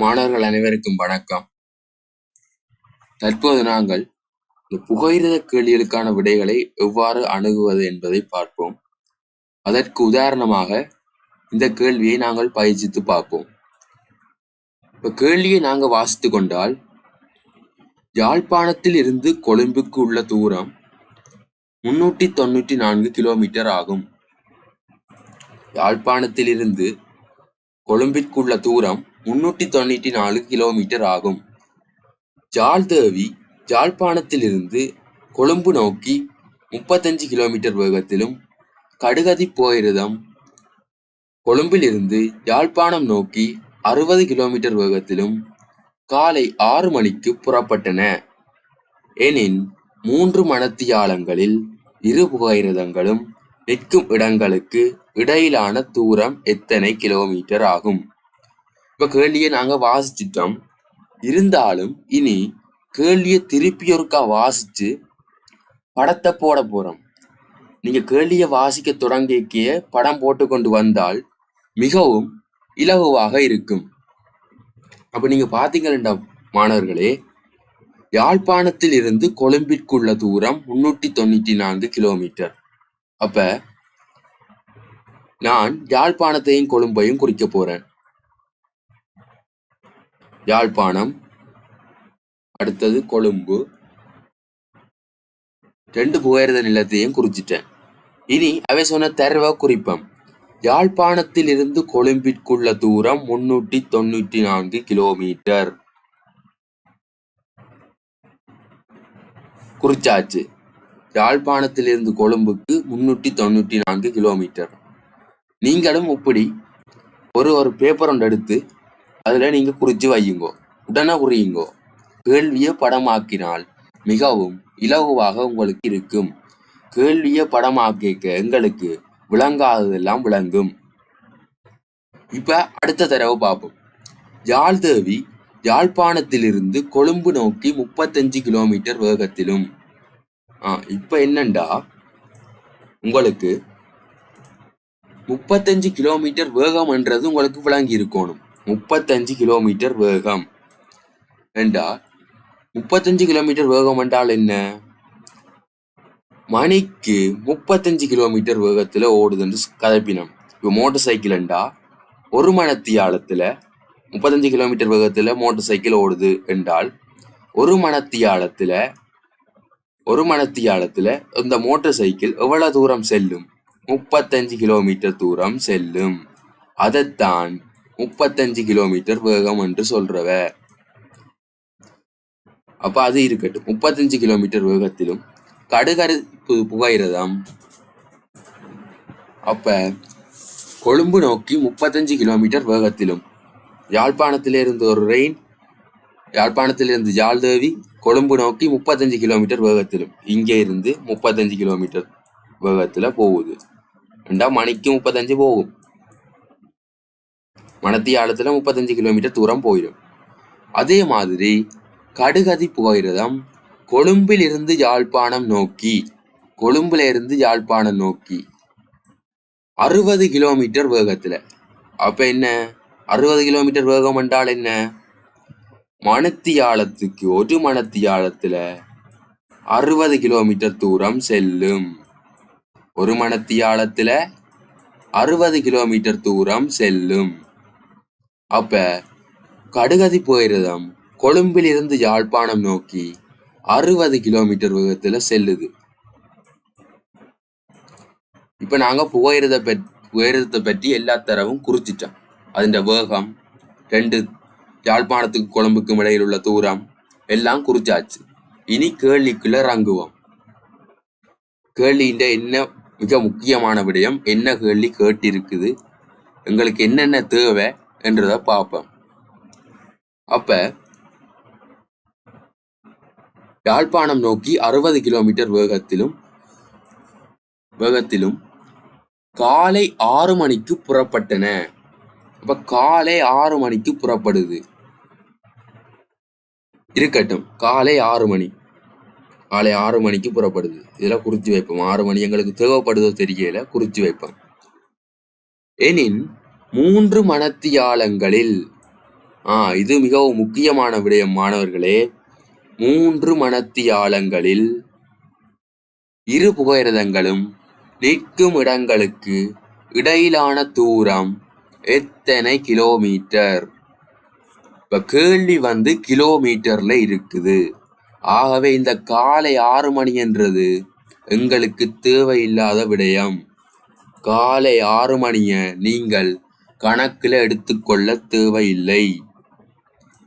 மாணவர்கள் அனைவருக்கும் வணக்கம். தற்போது நாங்கள் இந்த புகையிரத கேள்விகளுக்கான விடைகளை எவ்வாறு அணுகுவது என்பதை பார்ப்போம். அதற்கு உதாரணமாக இந்த கேள்வியை நாங்கள் பயிற்சித்து பார்ப்போம். இப்ப கேள்வியை நாங்கள் வாசித்து கொண்டால், யாழ்ப்பாணத்தில் இருந்து கொழும்புக்கு உள்ள தூரம் 394 கிலோமீட்டர் ஆகும். யாழ்ப்பாணத்தில் இருந்து கொழும்பிற்குள்ள தூரம் 394 கிலோமீட்டர் ஆகும். ஜாழ்தேவி யாழ்ப்பாணத்திலிருந்து கொழும்பு நோக்கி 35 கிலோமீட்டர் வேகத்திலும், கடுகதி போயிரதம் கொழும்பிலிருந்து யாழ்ப்பாணம் நோக்கி 60 கிலோமீட்டர் வேகத்திலும் காலை 6 மணிக்கு புறப்பட்டன எனின் 3 மணத்தியாலங்களில் இரு புகையிரதங்களும் நிற்கும் இடங்களுக்கு இடையிலான தூரம் எத்தனை கிலோமீட்டர் ஆகும்? இப்ப கேள்வியை நாங்க வாசிச்சிட்டோம். இருந்தாலும் இனி கேள்வியை திருப்பி ஒருக்கா வாசிச்சு படத்தை போட போறோம். நீங்க கேள்வியை வாசிக்க தொடங்கிய படம் போட்டு கொண்டு வந்தால் மிகவும் இலகுவாக இருக்கும். அப்ப நீங்க பாத்தீங்கன்னா மாணவர்களே, யாழ்ப்பாணத்தில் இருந்து கொழும்பிற்குள்ள தூரம் 394 கிலோமீட்டர். அப்ப நான் யாழ்ப்பாணத்தையும் கொழும்பையும் குறிக்க போறேன். யாழ்ப்பாணம், அடுத்தது கொழும்பு, 2 புகையிரத நிலையத்தையும் குறிச்சிட்டேன். இனி அவை சொன்ன தரவை குறிப்போம். யாழ்ப்பாணத்தில் இருந்து கொழும்பிற்குள்ள தூரம் 394 கிலோமீட்டர் குறிச்சாச்சு. யாழ்ப்பாணத்தில் இருந்து கொழும்புக்கு 394 கிலோமீட்டர். நீங்களும் இப்படி ஒரு பேப்பர் ஒன்று எடுத்து அதுல நீங்க குறிச்சு வையுங்கோ, உடனே குறியுங்கோ. கேள்வியை படமாக்கினால் மிகவும் இலகுவாக உங்களுக்கு இருக்கும். கேள்வியை படமாக்க எங்களுக்கு விளங்காததெல்லாம் விளங்கும். இப்ப அடுத்த தடவை பார்ப்போம். ஜாழ்தேவி யாழ்ப்பாணத்திலிருந்து கொழும்பு நோக்கி 35 கிலோமீட்டர் வேகத்திலும். இப்ப என்னண்டா, உங்களுக்கு 35 கிலோமீட்டர் வேகம் என்றது உங்களுக்கு விளங்கி இருக்கணும். 35 கிலோமீட்டர் வேகம் என்றால் 35 கிலோமீட்டர் வேகம் என்றால் என்ன? மணிக்கு 35 கிலோமீட்டர் வேகத்துல ஓடுதுன்னு கதைப்பினம். இப்போ மோட்டர் சைக்கிள் என்றா 1 மணத்தியாலத்துல 35 கிலோமீட்டர் வேகத்துல மோட்டர் சைக்கிள் ஓடுது என்றால் 1 மணத்தியாலத்துல இந்த மோட்டர் சைக்கிள் எவ்வளவு தூரம் செல்லும்? 35 கிலோமீட்டர் தூரம் செல்லும். அதைத்தான் 35 கிலோமீட்டர் வேகம் என்று சொல்றவ. அப்ப அது இருக்கட்டும். 35 கிலோமீட்டர் வேகத்திலும் கடுகரி புகையிரதம் அப்ப கொழும்பு நோக்கி 35 கிலோமீட்டர் வேகத்திலும், யாழ்ப்பாணத்திலிருந்து ஒரு ரெயின், யாழ்ப்பாணத்திலிருந்து ஜாழ்தேவி கொழும்பு நோக்கி 35 கிலோமீட்டர் வேகத்திலும், இங்கே இருந்து 35 கிலோமீட்டர் வேகத்துல போகுது. மணிக்கு 35 போகும். மணத்தியாலத்துல 35 கிலோமீட்டர் தூரம் போயிடும். அதே மாதிரி கடுகதி புகையிரதம் கொழும்புல இருந்து யாழ்ப்பாணம் நோக்கி 60 கிலோமீட்டர் வேகத்துல. அப்ப என்ன 60 கிலோமீட்டர் வேகம் என்றால் என்ன? மணத்தியாலத்துக்கு 1 மணத்தியாலத்துல 60 கிலோமீட்டர் தூரம் செல்லும். 1 மணத்தியாலத்துல 60 கிலோமீட்டர் தூரம் செல்லும். அப்ப கடுகதி புகையிரதம் கொழும்பில் இருந்து யாழ்ப்பாணம் நோக்கி 60 கிலோமீட்டர் வேகத்துல செல்லுது. இப்ப நாங்க புகையிரதத்தை பற்றி எல்லா தரவும் குறிச்சிட்டோம். அதன் வேகம், 2 யாழ்ப்பாணத்துக்கு கொழும்புக்கும் இடையில் உள்ள தூரம் எல்லாம் குறிச்சாச்சு. இனி கேள்விக்குள்ள இறங்குவோம். கேள்வியின் என்ன மிக முக்கியமான விடயம், என்ன கேள்வி கேட்டிருக்குது, எங்களுக்கு என்னென்ன தேவை என்றதை பார்ப்போம். அப்ப யாழ்ப்பாணம் நோக்கி 60 கிலோமீட்டர் வேகத்திலும் காலை 6 மணிக்கு புறப்பட்டன. அப்ப காலை 6 மணிக்கு புறப்படுது. இருக்கட்டும், காலை 6 மணிக்கு புறப்படுது. இதெல்லாம் குறிச்சு வைப்போம். 6 மணி எங்களுக்கு தேவைப்படுதோ தெரியல, குறிச்சு வைப்போம். எனின் 3 மணத்தியாலங்களில் இது மிகவும் முக்கியமான விடயம் மாணவர்களே. 3 மணத்தியாலங்களில் இரு புகையிரதங்களும் நிற்கும் இடங்களுக்கு இடையிலான தூரம் எத்தனை கிலோமீட்டர்? இப்ப கேள்வி கிலோமீட்டர்ல இருக்குது. ஆகவே இந்த காலை 6 மணி என்றது எங்களுக்கு தேவையில்லாத விடயம். காலை 6 மணிய நீங்கள் கணக்கில் எடுத்துக்கொள்ள தேவையில்லை.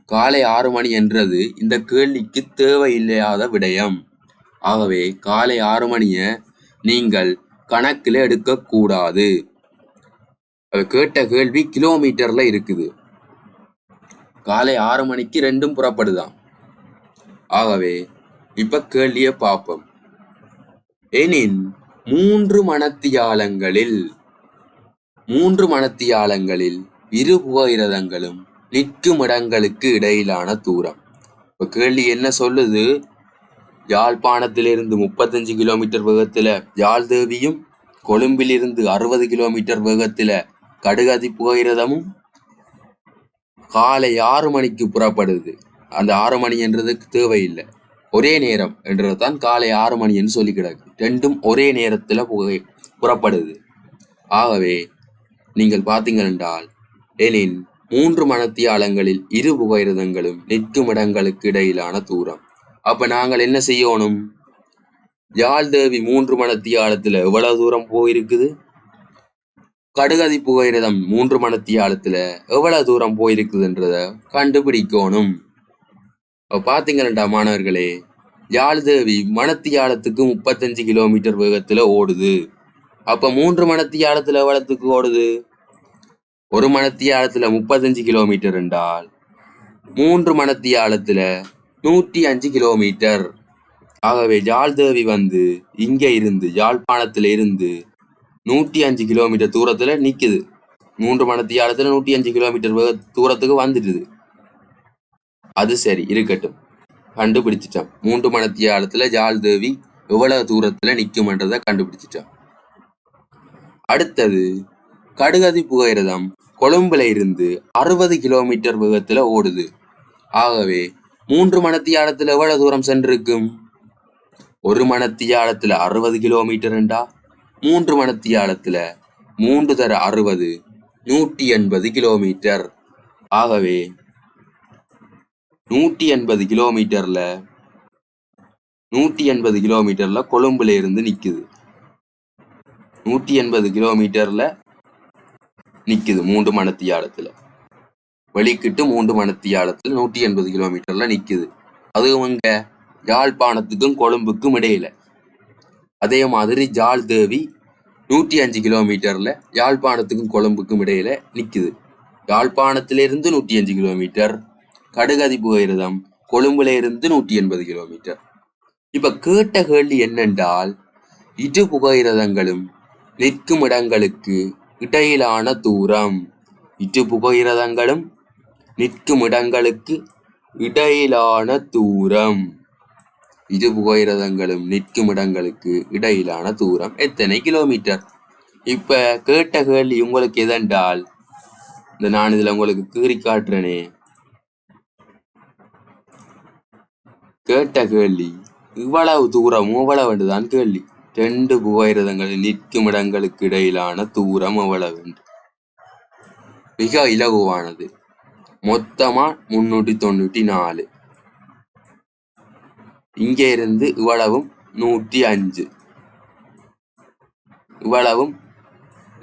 காலை 6 மணி என்றது இந்த கேள்விக்கு தேவையில்லாத விடயம். ஆகவே காலை 6 மணிய நீங்கள் கணக்கில் எடுக்கக்கூடாது. கேட்ட கேள்வி கிலோமீட்டர்ல இருக்குது. காலை 6 மணிக்கு ரெண்டும் புறப்படுதான். ஆகவே இப்ப கேள்வியை பார்ப்போம். எனின் 3 மணத்தியாலங்களில் இரு புகையிரதங்களும் நிற்கும் இடங்களுக்கு இடையிலான தூரம். இப்ப கேள்வி என்ன சொல்லுது? யாழ்ப்பாணத்திலிருந்து 35 கிலோமீட்டர் வேகத்துல யாழ்தேவியும், கொழும்பிலிருந்து 60 கிலோமீட்டர் வேகத்துல கடுகதி புகையிரதமும் காலை 6 மணிக்கு புறப்படுது. அந்த 6 மணி என்றதுக்கு தேவையில்லை, ஒரே நேரம் என்றதான் காலை 6 மணி என்று சொல்லி கிடக்கு. ரெண்டும் ஒரே நேரத்துல புறப்படுது. ஆகவே நீங்கள் பார்த்தீங்கள் என்றால் எனின் 3 மணத்தியாலங்களில் இரு புகையிரதங்களும் நிற்கும் இடங்களுக்கு இடையிலான தூரம். அப்ப நாங்கள் என்ன செய்யணும்? யாழ்தேவி 3 மணத்தியாலத்துல எவ்வளவு தூரம் போயிருக்குது, கடுகதி புகையிரதம் 3 மணத்தியாலத்துல எவ்வளவு தூரம் போயிருக்குதுன்றத கண்டுபிடிக்கணும். பாத்தீங்கன்னா மாணவர்களே, யாழ்தேவி மணத்தியாலத்துக்கு 35 கிலோமீட்டர் வேகத்துல ஓடுது. அப்ப 3 மணத்தியாலத்துல எவ்வளவுக்கு ஓடுது? ஒரு மணத்தியாலத்துல 35 கிலோமீட்டர் என்றால் 3 மணத்தியாலத்துல 105 கிலோமீட்டர். ஆகவே யாழ்தேவி இங்க இருந்து யாழ்ப்பாணத்துல இருந்து 105 கிலோமீட்டர் தூரத்துல நிக்குது. 3 மணத்தியாலத்துல 105 கிலோமீட்டர் தூரத்துக்கு வந்துடுது. அது சரி இருக்கட்டும், கண்டுபிடிச்சிட்டோம். 3 மணத்தியாலத்துல யாழ்தேவி எவ்வளவு தூரத்துல நிக்கும்ன்றத கண்டுபிடிச்சிட்டோம். அடுத்தது, கடுகதி புகையிரதம் கொழும்புல இருந்து 60 கிலோமீட்டர் வேகத்துல ஓடுது. ஆகவே 3 மணத்தியாலத்துல எவ்வளவு தூரம் சென்றிருக்கும்? ஒரு மணத்தியாலத்துல 60 கிலோமீட்டர் என்றா 3 மணத்தியாலத்துல 3 தர 60 180 கிலோமீட்டர். ஆகவே 180 கிலோமீட்டர்ல கொழும்புல இருந்து நிக்குது. 180 கிலோமீட்டர்ல நிக்குது 3 மணத்தியாலத்துல. வெளிக்கிட்டு 3 மணத்தியாலத்துல 180 கிலோமீட்டர்ல நிக்குது. அதுவும் இங்க யாழ்ப்பாணத்துக்கும் கொழும்புக்கும் இடையில. அதே மாதிரி யாழ்தேவி 105 கிலோமீட்டர்ல யாழ்ப்பாணத்துக்கும் கொழும்புக்கும் இடையில நிக்குது. யாழ்ப்பாணத்திலிருந்து 105 கிலோமீட்டர், கடுகதி புகையிரதம் கொழும்புல இருந்து 180 கிலோமீட்டர். இப்ப கேட்ட கேள்வி என்னென்றால், இரு புகையிரதங்களும் நிற்கும் இடங்களுக்கு இடையிலான தூரம். இரு புகையிரதங்களும் நிற்கும் இடங்களுக்கு இடையிலான தூரம். இரு புகையிரதங்களும் நிற்கும் இடங்களுக்கு இடையிலான தூரம் எத்தனை கிலோமீட்டர்? இப்ப கேட்ட கேள்வி உங்களுக்கு எதென்றால், நான் இதுல உங்களுக்கு கீறி காட்டுறேனே, கேட்ட கேள்வி இவ்வளவு தூரம் எவ்வளவுதான் கேள்வி. 2 புகையிரதங்களில் நிற்கும் இடங்களுக்கு இடையிலான தூரம் எவ்வளவு? மிக இலகுவானது. மொத்தமா 394. இங்க இருந்து இவ்வளவும் 105, இவ்வளவும்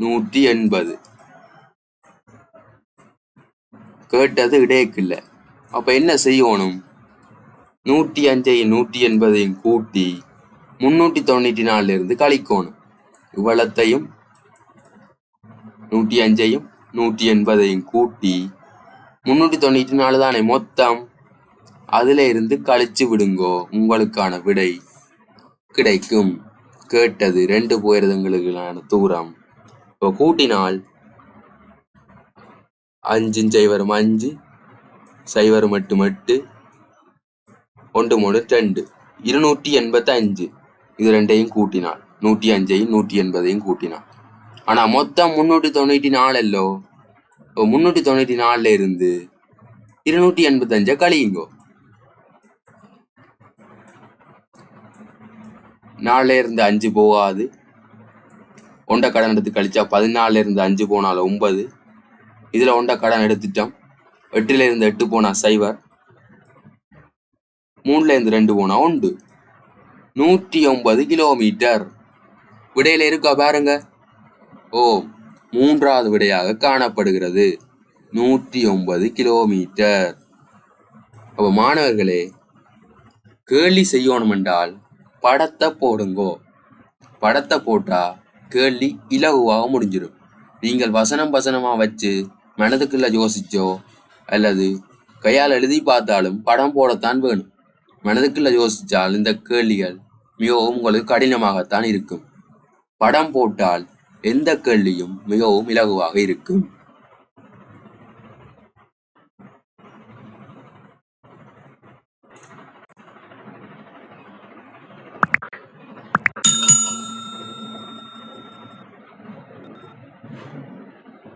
180. கேட்டது இடையக்கில்ல. அப்ப என்ன செய்யணும்? 105ஐயும் 180ஐயும் கூட்டி 394 இருந்து கழிக்கணும். இவ்வளத்தையும் 105ஐயும் 180ஐயும் கூட்டி 394 தானே மொத்தம், அதுல இருந்து கழிச்சு விடுங்கோ, உங்களுக்கான விடை கிடைக்கும். கேட்டது 2 புகையிரதங்களுக்கான தூரம். இப்போ கூட்டினால் 5 0 5 0 8 8 1 3 2 285. இது ரெண்டையும் கூட்டினால் 105ஐயும் 180ஐயும் கூட்டினாள். ஆனா மொத்தம் 394 அல்லோ. 394 இருந்து 285 கழியுங்கோ. 4 இருந்து 5 போகாது. ஒண்ட கடன் எடுத்து கழிச்சா 14 இருந்து 5 போனால 9. இதுல ஒண்ட கடன் எடுத்துட்டோம். 8 இருந்து 8 போனா 0. 3 இருந்து 2 போனா 1. 109 கிலோமீட்டர். விடையில இருக்கா பாருங்க. ஓ, மூன்றாவது விடையாக காணப்படுகிறது 109 கிலோமீட்டர். அப்ப மாணவர்களே, கேள்வி செய்யணும் என்றால் படத்தை போடுங்கோ. படத்தை போட்டா கேள்வி இலகுவாக முடிஞ்சிடும். நீங்கள் வசனமா வச்சு மனதுக்குள்ள யோசிச்சோ அல்லது கையால் எழுதி பார்த்தாலும் படம் போடத்தான் வேணும். மனதுக்குள்ள யோசிச்சால் இந்த கேள்விகள் மிகவும் உங்களுக்கு கடினமாகத்தான் இருக்கும். படம் போட்டால் எந்த கேள்வியும் மிகவும் இலகுவாக இருக்கும்.